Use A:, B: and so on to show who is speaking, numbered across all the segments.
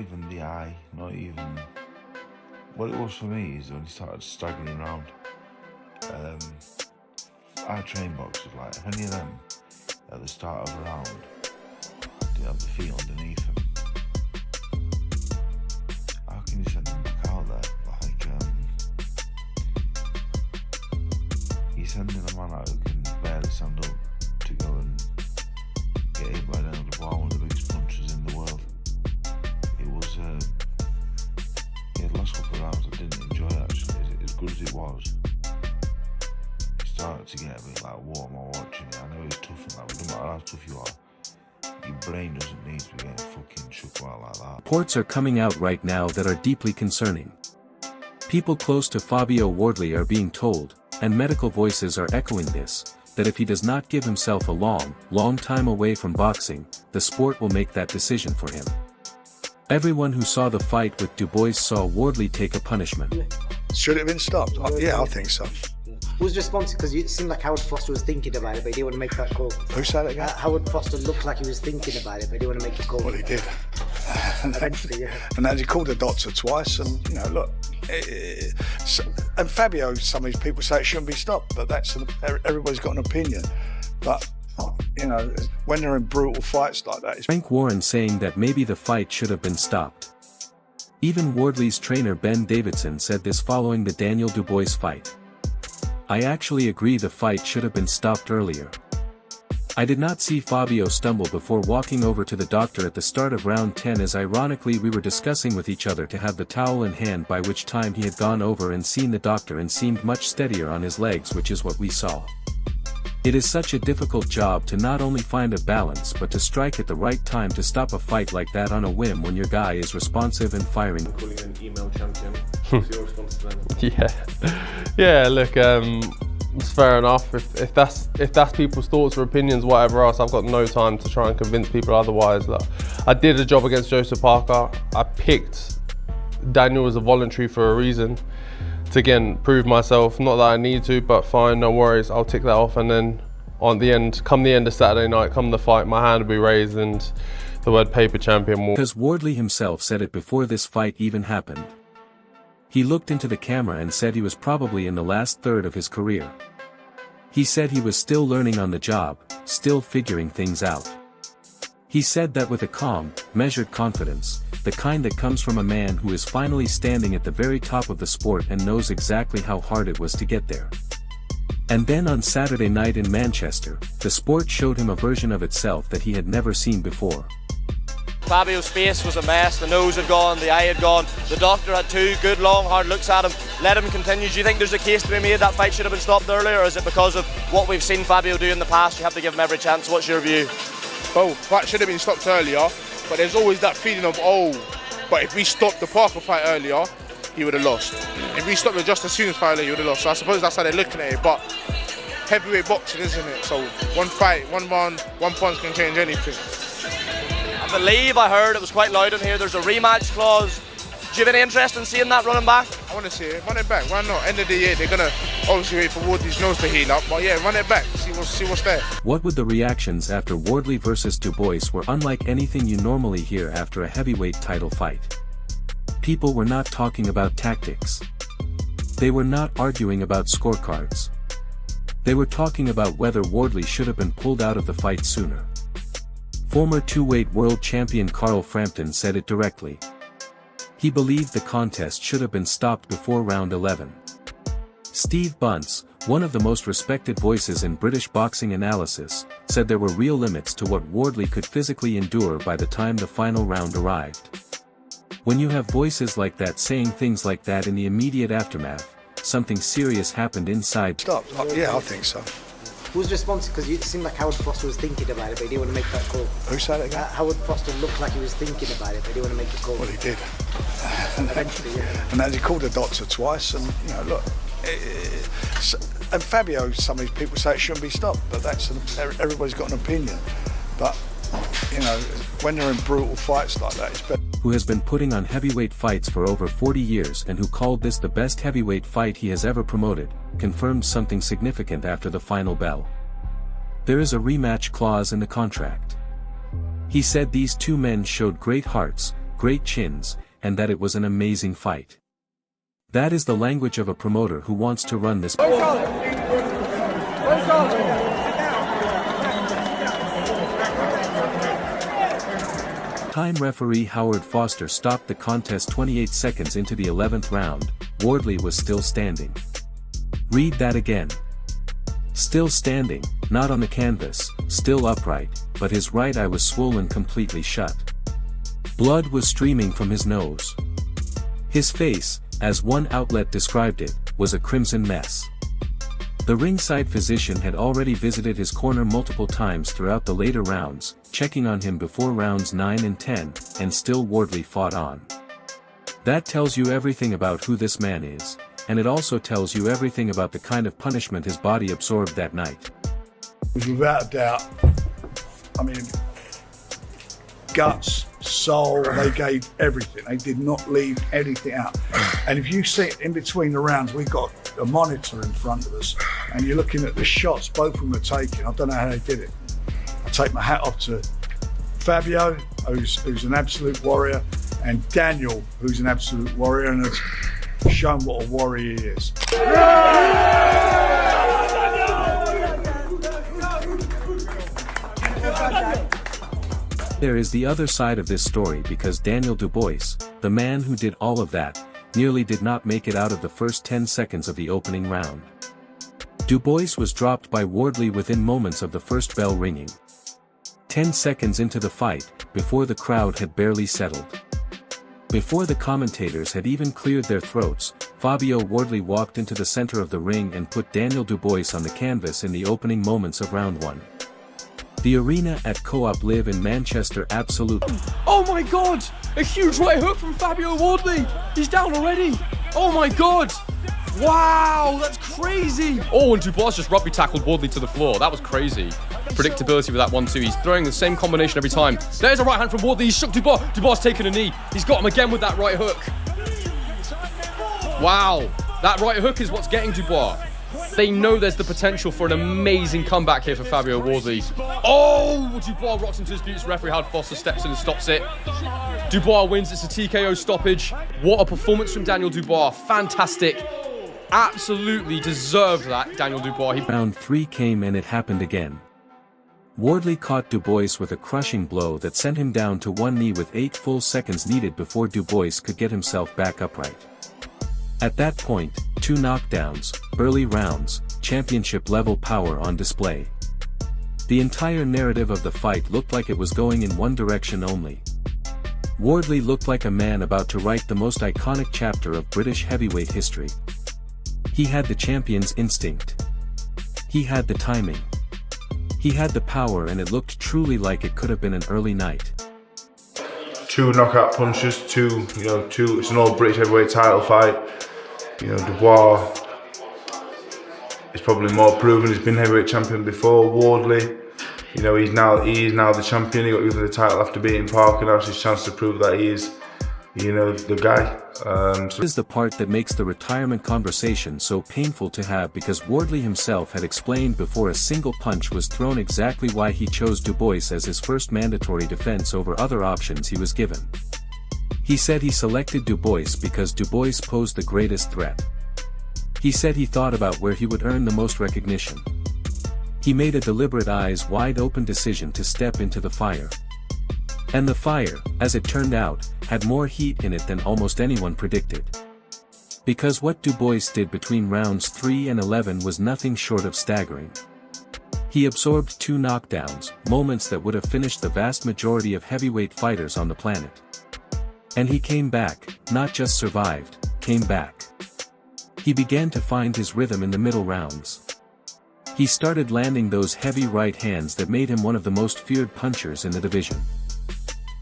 A: even the eye, not even... What it was for me is when he started staggering around. Our train boxes, like, if any of them at the start of a round didn't have the feet underneath them, how can you send them back out there? Like, you're sending a man out who can barely stand up to go and get hit by Daniel Dubois, one of the biggest punchers in the world. It was, the last couple of rounds I didn't enjoy actually, as good as it was. It started to get a bit like, what am I watching? I know it's tough and that, but no matter how tough you are, your brain doesn't need to be getting fucking shook out like that.
B: Reports are coming out right now that are deeply concerning. People close to Fabio Wardley are being told, and medical voices are echoing this, that if he does not give himself a long time away from boxing, the sport will make that decision for him. Everyone who saw the fight with Dubois saw Wardley take a punishment.
C: Should it have been stopped? Yeah, I think so.
D: Who was responsible? Because it seemed like Howard Foster was thinking about it, but he didn't want to make that call.
C: Who said it again?
D: Howard Foster looked like he was thinking about it, but he didn't want to make the call.
C: Well, he did.
D: Eventually, yeah.
C: And then he called the doctor twice, and, you know, look. And Fabio, some of these people say it shouldn't be stopped, but everybody's got an opinion. But, you know, when they're in brutal fights like that...
B: Frank Warren saying that maybe the fight should have been stopped. Even Wardley's trainer Ben Davidson said this following the Daniel Dubois fight. I actually agree the fight should have been stopped earlier. I did not see Fabio stumble before walking over to the doctor at the start of round 10, as ironically we were discussing with each other to have the towel in hand, by which time he had gone over and seen the doctor and seemed much steadier on his legs, which is what we saw. It is such a difficult job to not only find a balance but to strike at the right time to stop a fight like that on a whim when your guy is responsive and firing.
E: Calling an email champion. What's your response to that? Yeah, look, it's fair enough. If that's people's thoughts or opinions, whatever else, I've got no time to try and convince people otherwise. Look, I did a job against Joseph Parker. I picked Daniel as a voluntary for a reason. To again prove myself, not that I need to, but fine, no worries, I'll tick that off, and then on the end, come the end of Saturday night, come the fight, my hand will be raised and the word paper champion will.
B: Because Wardley himself said it before this fight even happened. He looked into the camera and said he was probably in the last third of his career. He said he was still learning on the job, still figuring things out. He said that with a calm, measured confidence, the kind that comes from a man who is finally standing at the very top of the sport and knows exactly how hard it was to get there. And then on Saturday night in Manchester, the sport showed him a version of itself that he had never seen before.
F: Fabio's face was a mess, the nose had gone, the eye had gone, the doctor had two good long hard looks at him, let him continue. Do you think there's a case to be made that fight should have been stopped earlier, or is it because of what we've seen Fabio do in the past, you have to give him every chance? What's your view?
G: Both. Fight should have been stopped earlier, but there's always that feeling of, oh, but if we stopped the Parker fight earlier, he would have lost. If we stopped the Justin Stevens fight earlier, he would have lost. So I suppose that's how they're looking at it, but heavyweight boxing, isn't it? So one fight, one round, one punch can change anything.
F: I believe I heard it was quite loud in here, there's a rematch clause. Do you have any interest in seeing that running back?
G: I want to see it. Run it back. Why not? End of the year, they're going to obviously wait for Wardley's nose to heal up. But yeah, run it back. See what's there.
B: What would the reactions after Wardley versus Dubois were unlike anything you normally hear after a heavyweight title fight. People were not talking about tactics. They were not arguing about scorecards. They were talking about whether Wardley should have been pulled out of the fight sooner. Former two-weight world champion Carl Frampton said it directly. He believed the contest should have been stopped before round 11. Steve Bunce, one of the most respected voices in British boxing analysis, said there were real limits to what Wardley could physically endure by the time the final round arrived. When you have voices like that saying things like that in the immediate aftermath, something serious happened inside.
C: Stop. Yeah, I think so.
D: Who's responsible? Because it seemed like Howard Foster was thinking about it, but he didn't want to make that call.
C: Who said it again?
D: Howard Foster looked like he was thinking about it, but he didn't want to make the call.
C: Well, he did.
D: Eventually, yeah.
C: And then he called the doctor twice, and, you know, look. And Fabio, some of these people say it shouldn't be stopped, but everybody's got an opinion. But, you know, when they're in brutal fights like that, it's better.
B: Who has been putting on heavyweight fights for over 40 years and who called this the best heavyweight fight he has ever promoted, confirmed something significant after the final bell. There is a rematch clause in the contract. He said these two men showed great hearts, great chins, and that it was an amazing fight. That is the language of a promoter who wants to run this. Time referee Howard Foster stopped the contest 28 seconds into the 11th round. Wardley was still standing. Read that again. Still standing, not on the canvas, still upright, but his right eye was swollen completely shut. Blood was streaming from his nose. His face, as one outlet described it, was a crimson mess. The ringside physician had already visited his corner multiple times throughout the later rounds, checking on him before rounds 9 and 10, and still Wardley fought on. That tells you everything about who this man is, and it also tells you everything about the kind of punishment his body absorbed that night.
C: Without a doubt, I mean, guts, soul, they gave everything. They did not leave anything out. And if you see it in between the rounds, we've got a monitor in front of us, and you're looking at the shots both of them are taking. I don't know how they did it. I take my hat off to Fabio, who's an absolute warrior, and Daniel, who's an absolute warrior, and has shown what a warrior he is.
B: There is the other side of this story because Daniel Dubois, the man who did all of that, nearly did not make it out of the first 10 seconds of the opening round. Dubois was dropped by Wardley within moments of the first bell ringing. 10 seconds into the fight, before the crowd had barely settled. Before the commentators had even cleared their throats, Fabio Wardley walked into the center of the ring and put Daniel Dubois on the canvas in the opening moments of round 1. The arena at Co-op Live in Manchester absolutely.
H: Oh my god! A huge right hook from Fabio Wardley! He's down already! Oh my god! Wow, that's crazy! Oh, and Dubois just rugby tackled Wardley to the floor. That was crazy. Predictability with that 1-2. He's throwing the same combination every time. There's a right hand from Wardley. He's shook Dubois. Dubois taking a knee. He's got him again with that right hook. Wow, that right hook is what's getting Dubois. They know there's the potential for an amazing comeback here for Fabio Wardley. Oh, Dubois rocks into disputes. Referee Howard Foster steps in and stops it. Dubois wins. It's a TKO stoppage. What a performance from Daniel Dubois. Fantastic. Absolutely deserved that, Daniel Dubois.
B: Round 3 came and it happened again. Wardley caught Dubois with a crushing blow that sent him down to one knee with 8 full seconds needed before Dubois could get himself back upright. At that point, 2 knockdowns, early rounds, championship-level power on display. The entire narrative of the fight looked like it was going in one direction only. Wardley looked like a man about to write the most iconic chapter of British heavyweight history. He had the champion's instinct. He had the timing. He had the power, and it looked truly like it could have been an early night.
I: 2 knockout punches, it's an old British heavyweight title fight. Dubois is probably more proven. He's been heavyweight champion before. Wardley, he is now the champion. He got given the title after beating Parker. Now it's his chance to prove that he is, the guy.
B: This is the part that makes the retirement conversation so painful to have, because Wardley himself had explained before a single punch was thrown exactly why he chose Dubois as his first mandatory defense over other options he was given. He said he selected Dubois because Dubois posed the greatest threat. He said he thought about where he would earn the most recognition. He made a deliberate eyes-wide-open decision to step into the fire. And the fire, as it turned out, had more heat in it than almost anyone predicted. Because what Dubois did between rounds 3 and 11 was nothing short of staggering. He absorbed 2 knockdowns, moments that would have finished the vast majority of heavyweight fighters on the planet. And he came back, not just survived, came back. He began to find his rhythm in the middle rounds. He started landing those heavy right hands that made him one of the most feared punchers in the division.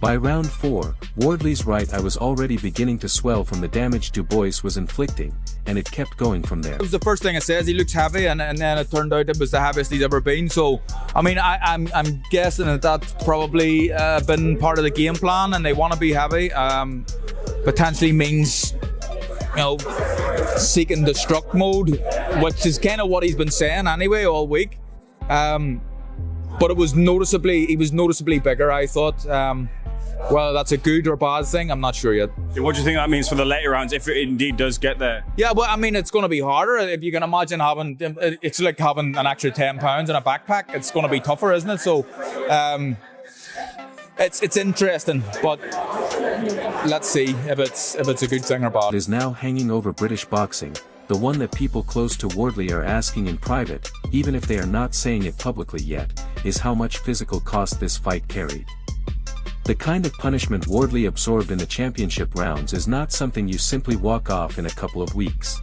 B: By round 4, Wardley's right eye was already beginning to swell from the damage Dubois was inflicting, and it kept going from there.
J: It was the first thing I said, he looks heavy, and then it turned out it was the heaviest he's ever been. So, I mean, I'm guessing that that's probably been part of the game plan, and they want to be heavy. Potentially means, seeking destruct mode, which is kind of what he's been saying anyway all week. But he was noticeably bigger, I thought. Whether that's a good or bad thing, I'm not sure yet.
K: What do you think that means for the later rounds if it indeed does get there?
J: Yeah, well, I mean, it's going to be harder. If you can imagine it's like having an extra 10 pounds in a backpack. It's going to be tougher, isn't it? So, it's interesting, but let's see if it's a good thing or bad.
B: Is now hanging over British boxing, the one that people close to Wardley are asking in private, even if they are not saying it publicly yet, is how much physical cost this fight carried. The kind of punishment Wardley absorbed in the championship rounds is not something you simply walk off in a couple of weeks.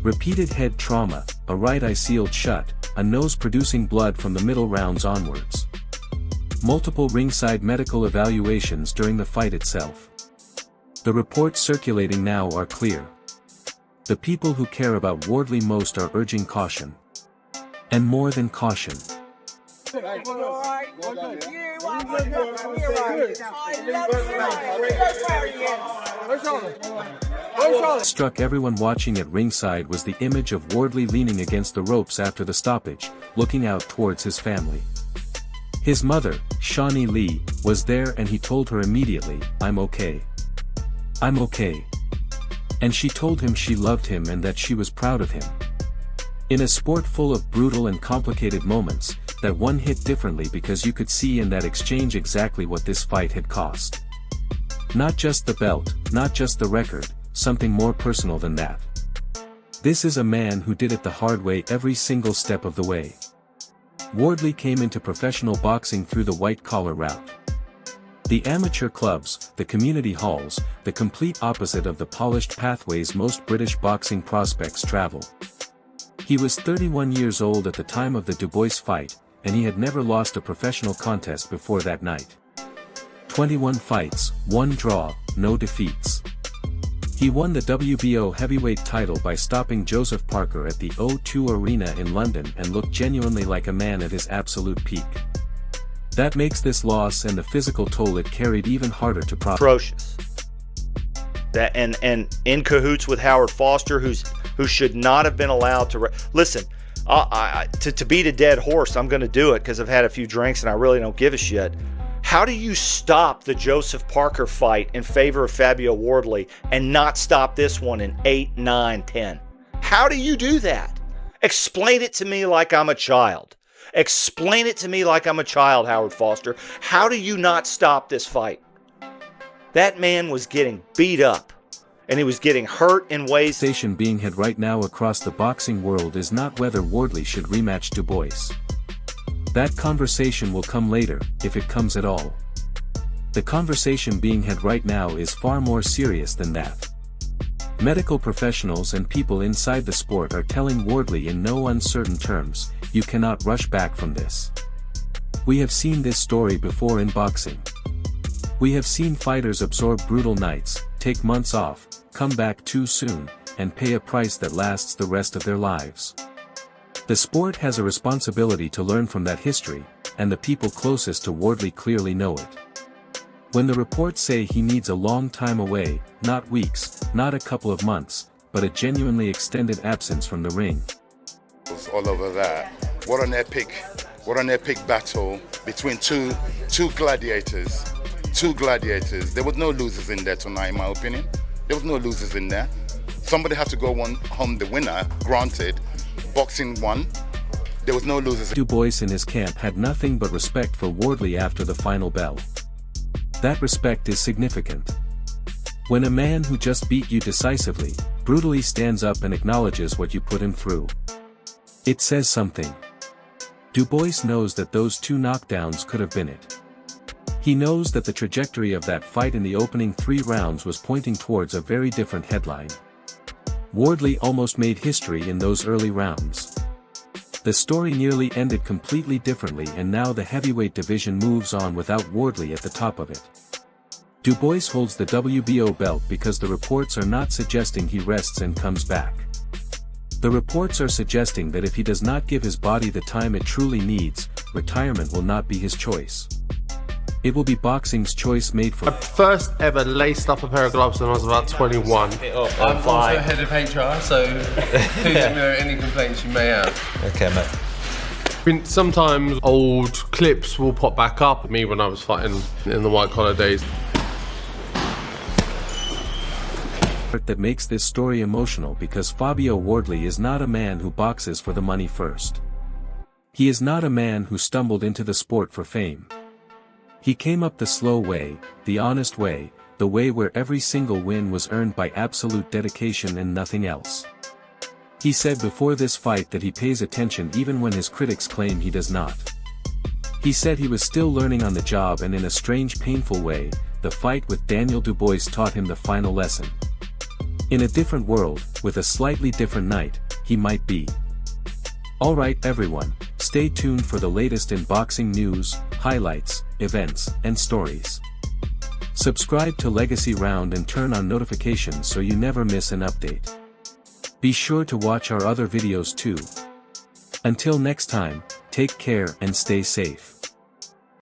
B: Repeated head trauma, a right eye sealed shut, a nose producing blood from the middle rounds onwards. Multiple ringside medical evaluations during the fight itself. The reports circulating now are clear. The people who care about Wardley most are urging caution. And more than caution. Struck everyone watching at ringside was the image of Wardley leaning against the ropes after the stoppage, looking out towards his family. His mother, Shawnee Lee, was there and he told her immediately, "I'm okay. I'm okay." And she told him she loved him and that she was proud of him. In a sport full of brutal and complicated moments, that one hit differently because you could see in that exchange exactly what this fight had cost. Not just the belt, not just the record, something more personal than that. This is a man who did it the hard way every single step of the way. Wardley came into professional boxing through the white-collar route. The amateur clubs, the community halls, the complete opposite of the polished pathways most British boxing prospects travel. He was 31 years old at the time of the Dubois fight, and he had never lost a professional contest before that night. 21 fights, 1 draw, no defeats. He won the WBO heavyweight title by stopping Joseph Parker at the O2 Arena in London and looked genuinely like a man at his absolute peak. That makes this loss and the physical toll it carried even harder to process.
F: Atrocious. That and in cahoots with Howard Foster, who should not have been allowed to listen. To beat a dead horse, I'm going to do it because I've had a few drinks and I really don't give a shit. How do you stop the Joseph Parker fight in favor of Fabio Wardley and not stop this one in 8, 9, 10? How do you do that? Explain it to me like I'm a child. Explain it to me like I'm a child, Howard Foster. How do you not stop this fight? That man was getting beat up, and he was getting hurt in ways.
B: The conversation being had right now across the boxing world is not whether Wardley should rematch Dubois. That conversation will come later, if it comes at all. The conversation being had right now is far more serious than that. Medical professionals and people inside the sport are telling Wardley in no uncertain terms, you cannot rush back from this. We have seen this story before in boxing. We have seen fighters absorb brutal nights, take months off, come back too soon, and pay a price that lasts the rest of their lives. The sport has a responsibility to learn from that history, and the people closest to Wardley clearly know it. When the reports say he needs a long time away, not weeks, not a couple of months, but a genuinely extended absence from the ring.
L: All over that. What an epic battle between two gladiators. Two gladiators. There was no losers in there tonight, in my opinion. There was no losers in there. Somebody had to go home the winner, granted. Boxing won. There was no losers.
B: Dubois in his camp had nothing but respect for Wardley after the final bell. That respect is significant. When a man who just beat you decisively, brutally stands up and acknowledges what you put him through, it says something. Dubois knows that those 2 knockdowns could have been it. He knows that the trajectory of that fight in the opening 3 rounds was pointing towards a very different headline. Wardley almost made history in those early rounds. The story nearly ended completely differently, and now the heavyweight division moves on without Wardley at the top of it. Dubois holds the WBO belt because the reports are not suggesting he rests and comes back. The reports are suggesting that if he does not give his body the time it truly needs, retirement will not be his choice. It will be boxing's choice made for.
E: I first ever laced up a pair of gloves when I was about 21.
M: I'm also head of HR, so please let me know any complaints you may have.
N: Okay, mate.
E: mean, sometimes old clips will pop back up. Me when I was fighting in the white collar days.
B: That makes this story emotional because Fabio Wardley is not a man who boxes for the money first. He is not a man who stumbled into the sport for fame. He came up the slow way, the honest way, the way where every single win was earned by absolute dedication and nothing else. He said before this fight that he pays attention even when his critics claim he does not. He said he was still learning on the job, and in a strange painful way, the fight with Daniel Dubois taught him the final lesson. In a different world, with a slightly different night, he might be. Alright everyone, stay tuned for the latest in boxing news, highlights, events, and stories. Subscribe to Legacy Round and turn on notifications so you never miss an update. Be sure to watch our other videos too. Until next time, take care and stay safe.